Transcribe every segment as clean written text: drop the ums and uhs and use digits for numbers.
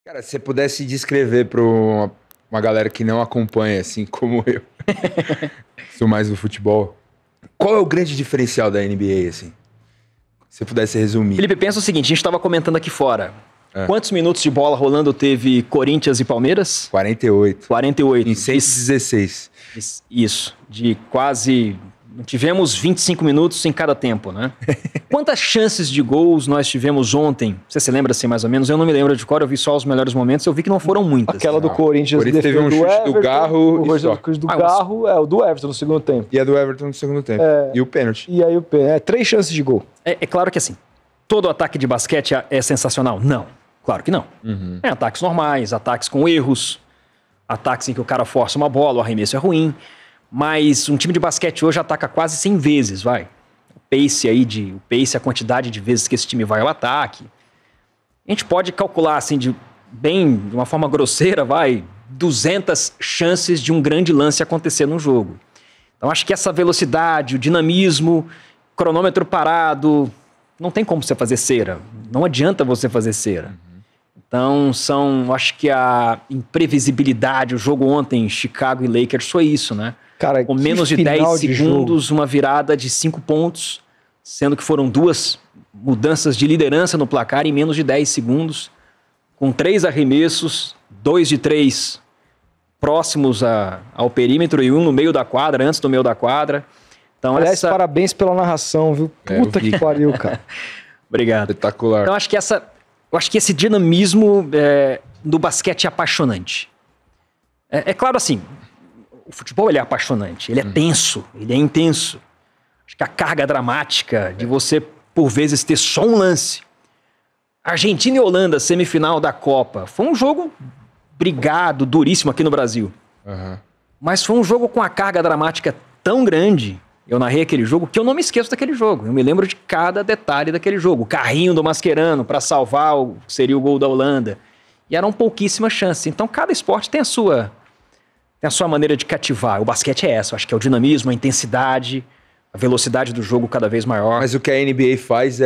Cara, se você pudesse descrever para uma galera que não acompanha, assim como eu, sou mais do futebol, qual é o grande diferencial da NBA, assim? Se você pudesse resumir. Felipe, pensa o seguinte, a gente estava comentando aqui fora. Quantos minutos de bola rolando teve Corinthians e Palmeiras? 48. 48. Em 116. Isso, de quase... Tivemos 25 minutos em cada tempo, né? Quantas chances de gols nós tivemos ontem? Você se lembra assim mais ou menos? Eu não me lembro de cor, eu vi só os melhores momentos, eu vi que não foram muitas. Aquela do Corinthians, teve um chute do Garro o chute do Garro, o do Everton no segundo tempo. E a do Everton no segundo tempo. E o pênalti. E aí o pênalti. 3 chances de gol. É claro que assim, todo ataque de basquete é sensacional? Não, claro que não. É ataques normais, ataques com erros, ataques em que o cara força uma bola, o arremesso é ruim. Mas um time de basquete hoje ataca quase 100 vezes, vai. O pace, a quantidade de vezes que esse time vai ao ataque. A gente pode calcular, assim, de uma forma grosseira, 200 chances de um grande lance acontecer num jogo. Então, acho que essa velocidade, o dinamismo, cronômetro parado, não tem como você fazer cera. Não adianta você fazer cera. Então, acho que a imprevisibilidade, o jogo ontem, Chicago e Lakers, foi isso, né? Cara, com menos de 10 segundos, uma virada de 5 pontos, sendo que foram 2 mudanças de liderança no placar em menos de 10 segundos, com 3 arremessos, 2 de 3 próximos ao perímetro e 1 no meio da quadra, antes do meio da quadra. Então, aliás, parabéns pela narração, viu? Puta que pariu, cara. Obrigado. Espetacular. Então, acho que esse dinamismo do basquete é apaixonante. É claro assim, o futebol ele é apaixonante, ele é tenso, ele é intenso. Acho que a carga dramática de você, por vezes, ter só um lance. Argentina e Holanda, semifinal da Copa. Foi um jogo brigado, duríssimo aqui no Brasil. Mas foi um jogo com a carga dramática tão grande, eu narrei aquele jogo, que eu não me esqueço daquele jogo. Eu me lembro de cada detalhe daquele jogo. O carrinho do Mascherano para salvar seria o gol da Holanda. E eram pouquíssimas chances. Então, cada esporte tem a sua maneira de cativar. O basquete é essa. Eu acho que é o dinamismo, a intensidade, a velocidade do jogo cada vez maior. Mas o que a NBA faz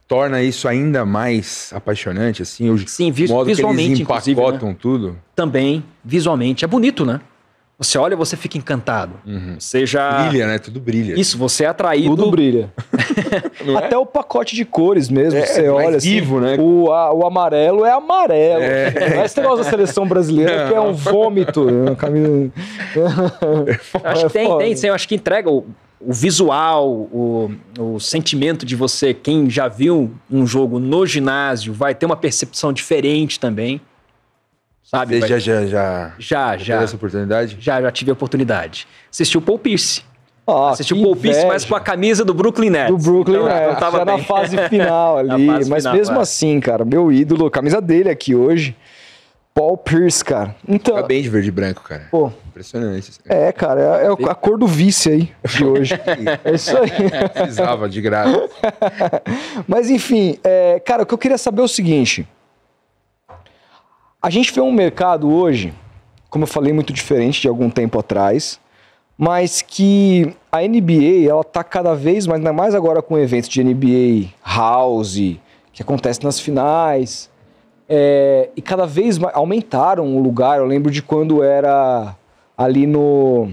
torna isso ainda mais apaixonante, assim? Sim, modo visualmente, que eles inclusive. empacotam tudo. Também, visualmente. É bonito, né? Você olha, você fica encantado. Você já... Brilha, né? Tudo brilha. Isso, você é atraído... Tudo brilha. Até o pacote de cores mesmo, você olha assim, vivo, né? O amarelo é amarelo. Não é esse negócio da seleção brasileira que é um vômito. Acho que eu acho que entrega o visual, o sentimento de você, quem já viu um jogo no ginásio, vai ter uma percepção diferente também. Sabe? Você já teve essa oportunidade? Já tive a oportunidade. Assisti o Paul Pierce. Assisti o Paul Pierce, mas com a camisa do Brooklyn Nets. Do Brooklyn Nets, então, tava já bem. na fase final ali. Mas mesmo assim, cara, meu ídolo, camisa dele aqui hoje, Paul Pierce, cara. Então, fica bem de verde e branco, cara. Pô, impressionante. Assim. Cara, é a cor do vice aí de hoje. É isso aí. Precisava de graça. Mas enfim, cara, o que eu queria saber é o seguinte... A gente vê um mercado hoje, como eu falei, muito diferente de algum tempo atrás, mas que a NBA, ela tá cada vez mais, ainda mais agora com eventos de NBA House, que acontece nas finais, e cada vez mais aumentaram o lugar. Eu lembro de quando era ali no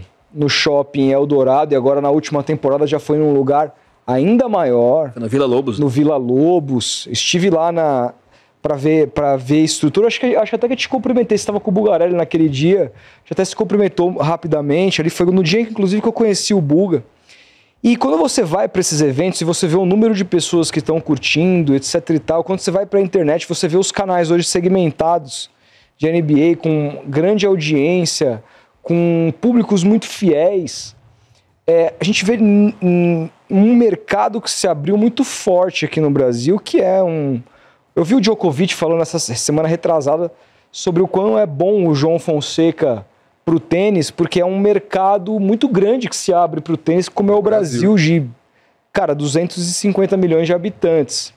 shopping Eldorado, e agora na última temporada já foi num lugar ainda maior. No Vila Lobos. No Vila Lobos. Estive lá para ver a estrutura. Acho até que eu te cumprimentei. Você estava com o Bugarelli naquele dia. Já até se cumprimentou rapidamente. Ali foi no dia, inclusive, que eu conheci o Buga. E quando você vai para esses eventos e você vê o número de pessoas que estão curtindo, etc e tal, quando você vai para a internet, você vê os canais hoje segmentados de NBA com grande audiência, com públicos muito fiéis. A gente vê um mercado que se abriu muito forte aqui no Brasil, que é um... Eu vi o Djokovic falando essa semana retrasada sobre o quão é bom o João Fonseca para o tênis, porque é um mercado muito grande que se abre para o tênis, como é o Brasil de, 250 milhões de habitantes.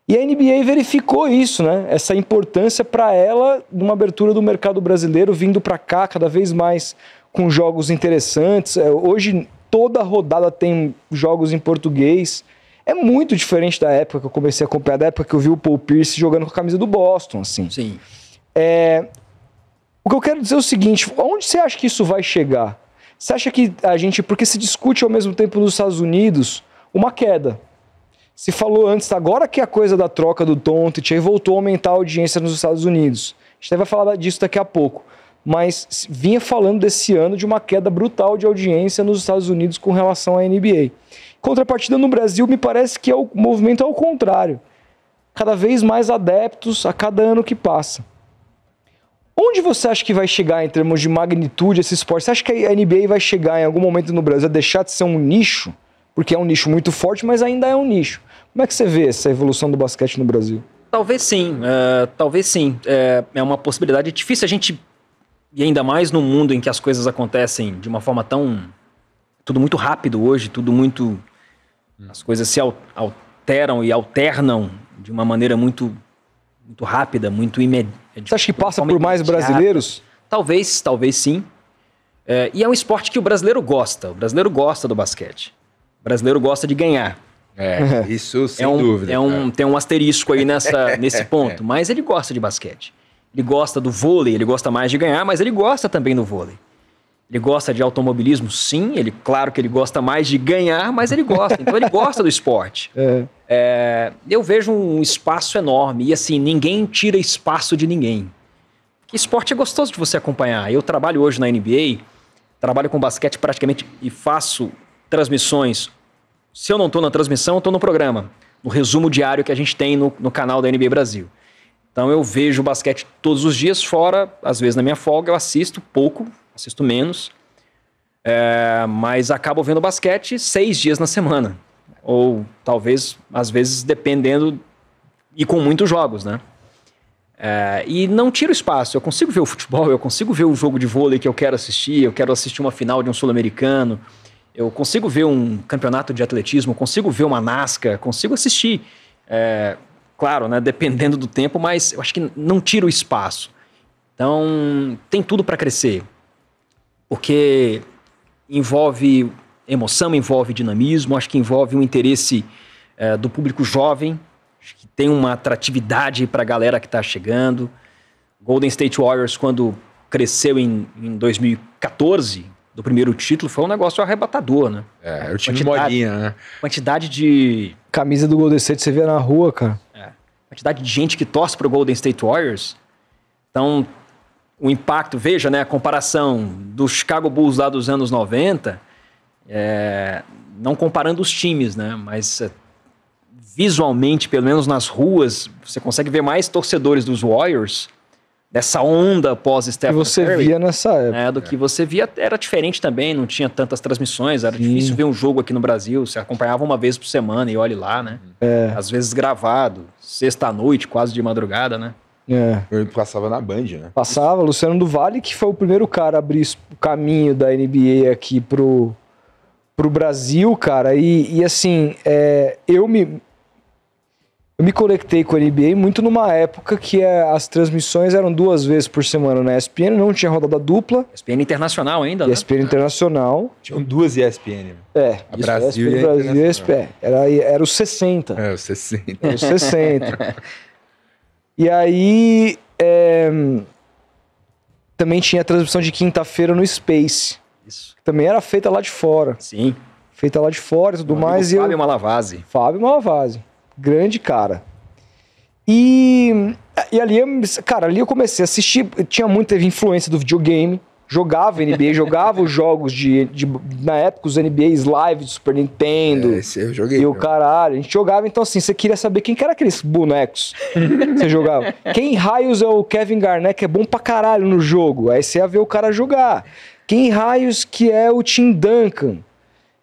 E a NBA verificou isso, né? Essa importância para ela de uma abertura do mercado brasileiro vindo para cá cada vez mais com jogos interessantes. Hoje toda rodada tem jogos em português. É muito diferente da época que eu comecei a acompanhar, da época que eu vi o Paul Pierce jogando com a camisa do Boston, assim. Sim. O que eu quero dizer é o seguinte, onde você acha que isso vai chegar? Você acha que a gente... Porque se discute ao mesmo tempo nos Estados Unidos uma queda. Se falou antes, agora que a coisa da troca do Doncic aí voltou a aumentar a audiência nos Estados Unidos. A gente até vai falar disso daqui a pouco. Mas vinha falando desse ano de uma queda brutal de audiência nos Estados Unidos com relação à NBA. Contrapartida no Brasil, me parece que o movimento é o contrário. Cada vez mais adeptos a cada ano que passa. Onde você acha que vai chegar em termos de magnitude esse esporte? Você acha que a NBA vai chegar em algum momento no Brasil a deixar de ser um nicho? Porque é um nicho muito forte, mas ainda é um nicho. Como é que você vê essa evolução do basquete no Brasil? Talvez sim, talvez sim. É uma possibilidade difícil a gente... E ainda mais num mundo em que as coisas acontecem de uma forma tão... Tudo muito rápido hoje, tudo muito... As coisas se alteram e alternam de uma maneira muito rápida, muito imediata. Você acha que passa por mais brasileiros? Talvez sim. E é um esporte que o brasileiro gosta. O brasileiro gosta do basquete. O brasileiro gosta de ganhar. Isso sem dúvida. Tem um asterisco aí nesse ponto. Mas ele gosta de basquete. Ele gosta do vôlei, ele gosta mais de ganhar, mas ele gosta também do vôlei. Ele gosta de automobilismo, sim. Claro que ele gosta mais de ganhar, mas ele gosta. Então ele gosta do esporte. Eu vejo um espaço enorme. E assim, ninguém tira espaço de ninguém. Que esporte é gostoso de você acompanhar. Eu trabalho hoje na NBA, trabalho com basquete praticamente e faço transmissões. Se eu não estou na transmissão, eu estou no programa. No resumo diário que a gente tem no canal da NBA Brasil. Então eu vejo basquete todos os dias, fora, às vezes na minha folga, eu assisto pouco, assisto menos, mas acabo vendo basquete 6 dias na semana. Ou talvez, às vezes, dependendo, e com muitos jogos, né? E não tiro espaço, eu consigo ver o futebol, eu consigo ver o jogo de vôlei que eu quero assistir uma final de um sul-americano, eu consigo ver um campeonato de atletismo, consigo ver uma NASCAR, consigo assistir... Claro, né, dependendo do tempo, mas eu acho que não tira o espaço. Então, tem tudo para crescer. Porque envolve emoção, envolve dinamismo, acho que envolve um interesse do público jovem, acho que tem uma atratividade para a galera que está chegando. Golden State Warriors, quando cresceu em 2014, do primeiro título, foi um negócio arrebatador, né? Era o time modinha, né? Quantidade de... Camisa do Golden State você vê na rua, cara. Quantidade de gente que torce pro Golden State Warriors. Então, o impacto, veja, né, a comparação do Chicago Bulls lá dos anos 90, não comparando os times, né, mas visualmente, pelo menos nas ruas, você consegue ver mais torcedores dos Warriors, dessa onda pós-Stephen Curry. Que você via nessa época. Do que você via, era diferente também, não tinha tantas transmissões, era difícil ver um jogo aqui no Brasil, você acompanhava uma vez por semana e olhe lá, né? Às vezes gravado, sexta-noite, quase de madrugada, né? Eu passava na Band, né? Passava, Luciano do Vale, que foi o primeiro cara a abrir o caminho da NBA aqui pro Brasil, cara, e assim, eu me conectei com a NBA muito numa época que as transmissões eram 2 vezes por semana na ESPN, não tinha rodada dupla. ESPN Internacional ainda, né? ESPN Internacional. Tinham 2 ESPN. A Brasil ESPN Brasil e ESPN. Era os 60. Os 60. Era os 60. E aí, também tinha a transmissão de quinta-feira no Space. Isso. Que também era feita lá de fora. Sim. Feita lá de fora e tudo mais. Fábio Malavasi. Fábio Malavasi. Grande cara. E ali, cara, ali eu comecei a assistir, teve influência do videogame, jogava NBA, jogava os jogos na época, os NBAs live do Super Nintendo. Esse eu joguei. E o caralho, a gente jogava, então assim, você queria saber quem que era aqueles bonecos que você jogava. Quem raios é o Kevin Garnett, que é bom pra caralho no jogo? Aí você ia ver o cara jogar. Quem raios que é o Tim Duncan?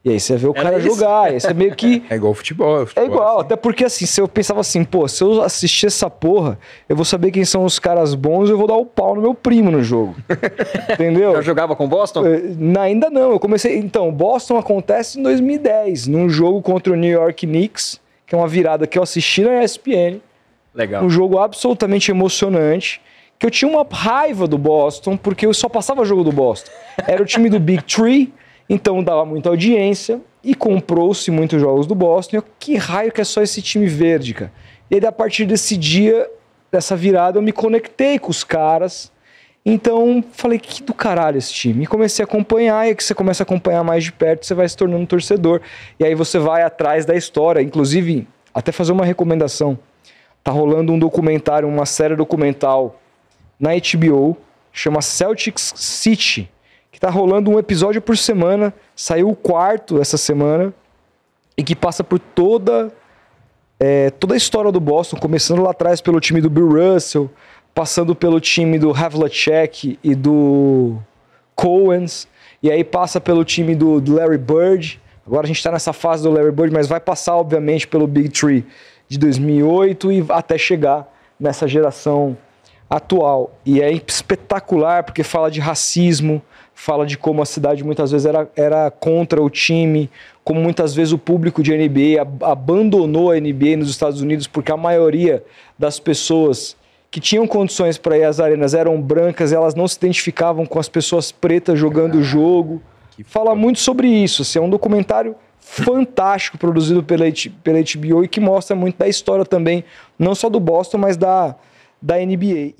E aí você vê o cara jogar, aí você meio que... É igual futebol. É igual, até porque assim, se eu pensava assim, pô, se eu assistir essa porra, eu vou saber quem são os caras bons e eu vou dar o pau no meu primo no jogo. Entendeu? Já jogava com o Boston? Ainda não, eu comecei... Então, Boston acontece em 2010, num jogo contra o New York Knicks, que é uma virada que eu assisti na ESPN. Legal. Um jogo absolutamente emocionante, que eu tinha uma raiva do Boston, porque eu só passava jogo do Boston. Era o time do Big Three. Então dava muita audiência e comprou-se muitos jogos do Boston. E que raio que é só esse time verde, cara? E aí, a partir desse dia, dessa virada, eu me conectei com os caras. Então, falei, que do caralho esse time. E comecei a acompanhar, e que você começa a acompanhar mais de perto, você vai se tornando um torcedor. E aí você vai atrás da história. Inclusive, até fazer uma recomendação. Tá rolando um documentário, uma série documental na HBO, chama Celtics City, que tá rolando um episódio por semana, saiu o 4º essa semana, e que passa por toda a história do Boston, começando lá atrás pelo time do Bill Russell, passando pelo time do Havlicek e do Cowens, e aí passa pelo time do Larry Bird. Agora a gente está nessa fase do Larry Bird, mas vai passar, obviamente, pelo Big Three de 2008 e até chegar nessa geração atual. E é espetacular porque fala de racismo, fala de como a cidade muitas vezes era contra o time, como muitas vezes o público de NBA abandonou a NBA nos Estados Unidos porque a maioria das pessoas que tinham condições para ir às arenas eram brancas e elas não se identificavam com as pessoas pretas jogando o jogo. Fala muito sobre isso. Assim, é um documentário fantástico produzido pela HBO e que mostra muito da história também, não só do Boston, mas da NBA.